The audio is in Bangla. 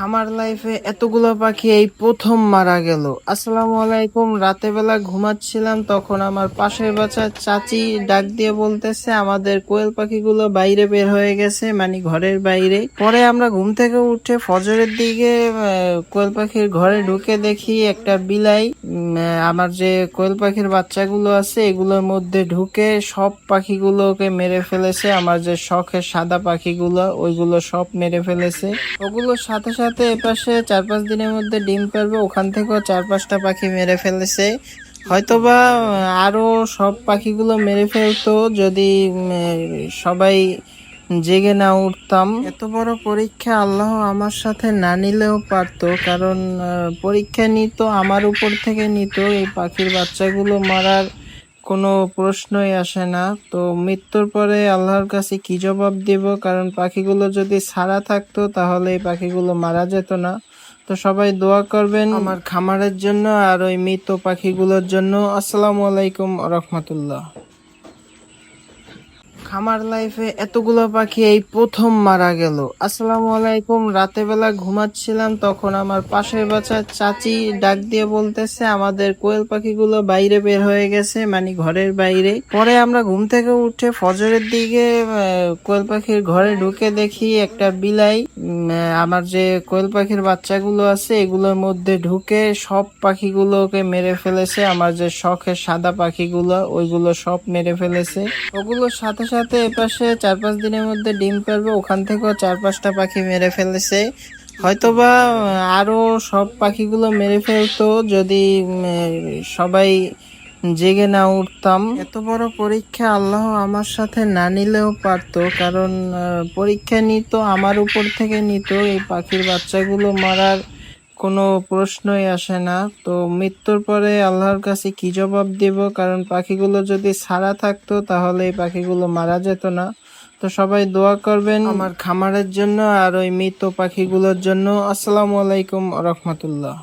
খামার লাইফে এতগুলো পাখি এই প্রথম মারা গেল। আসসালামু আলাইকুম। রাতে বেলা ঘুমাচ্ছিলাম, তখন আমার পাশের বাসার চাচি ডাক দিয়ে বলতেছে আমাদের কোয়েল পাখিগুলো বাইরে বের হয়ে গেছে, মানে ঘরের বাইরে। পরে আমরা ঘুম থেকে উঠে ফজরের দিকে কোয়েল পাখির ঘরে ঢুকে দেখি একটা বিলাই আমার যে কোয়েল পাখির বাচ্চাগুলো আছে এগুলোর মধ্যে ঢুকে সব পাখিগুলোকে মেরে ফেলেছে। আমার যে শখের সাদা পাখিগুলো ওইগুলো সব মেরে ফেলেছে। ওগুলোর সাথে সাথে এপাশে 4-5 দিনের মধ্যে ডিম পারবে, ওখান থেকেও 4-5টা পাখি মেরে ফেলেছে। হয়তোবা আরো সব পাখিগুলো মেরে ফেলতো যদি সবাই জেগে না উঠতাম। এত বড় পরীক্ষা আল্লাহ আমার সাথে না নিলেও পারতো, কারণ পরীক্ষা নিত আমার উপর থেকে নিত। এই পাখির বাচ্চাগুলো মারার কোনো প্রশ্নই আসে না। তো মৃত্যুর পরে আল্লাহর কাছে কি জবাব দিব, কারণ পাখিগুলো যদি ছাড়া থাকতো তাহলে এই পাখিগুলো মারা যেত না। তো সবাই দোয়া করবেন আমার খামারের জন্য আর ওই মৃত পাখিগুলোর জন্য। আসসালামু আলাইকুম রহমতুল্লাহ। খামার লাইফে এতগুলো পাখি এই প্রথম মারা গেল। আসসালামু আলাইকুম। রাতে বেলা ঘুমাচ্ছিলাম, তখন আমার পাশের বাসার চাচি ডাক দিয়ে বলতেছে আমাদের কোয়েল পাখিগুলো বাইরে বের হয়ে গেছে, মানে ঘরের বাইরে। পরে আমরা ঘুম থেকে উঠে ফজরের দিকে কোয়েল পাখির ঘরে ঢুকে দেখি একটা বিলাই আমার যে কোয়েল পাখির বাচ্চাগুলো আছে এগুলোর মধ্যে ঢুকে সব পাখিগুলোকে মেরে ফেলেছে। আমার যে শখের সাদা পাখিগুলো ওইগুলো সব মেরে ফেলেছে। ওগুলোর সাথে সাথে এপাশে 4-5 দিনের মধ্যে ডিম পারবে, ওখান থেকেও 4-5টা পাখি মেরে ফেলেছে। হয়তোবা আরো সব পাখিগুলো মেরে ফেলতো যদি সবাই জেগে না উঠতাম। এত বড় পরীক্ষা আল্লাহ আমার সাথে না নিলেও পারতো, কারণ পরীক্ষা নিত আমার উপর থেকে নিত। এই পাখির বাচ্চাগুলো মারার কোনো প্রশ্নই আসে না। তো মৃত্যুর পরে আল্লাহর কাছে কি জবাব দিব, কারণ পাখিগুলো যদি ছাড়া থাকতো তাহলে এই পাখিগুলো মারা যেত না। তো সবাই দোয়া করবেন আমার খামারের জন্য আর ওই মৃত পাখিগুলোর জন্য। আসসালামু আলাইকুম রহমতুল্লাহ।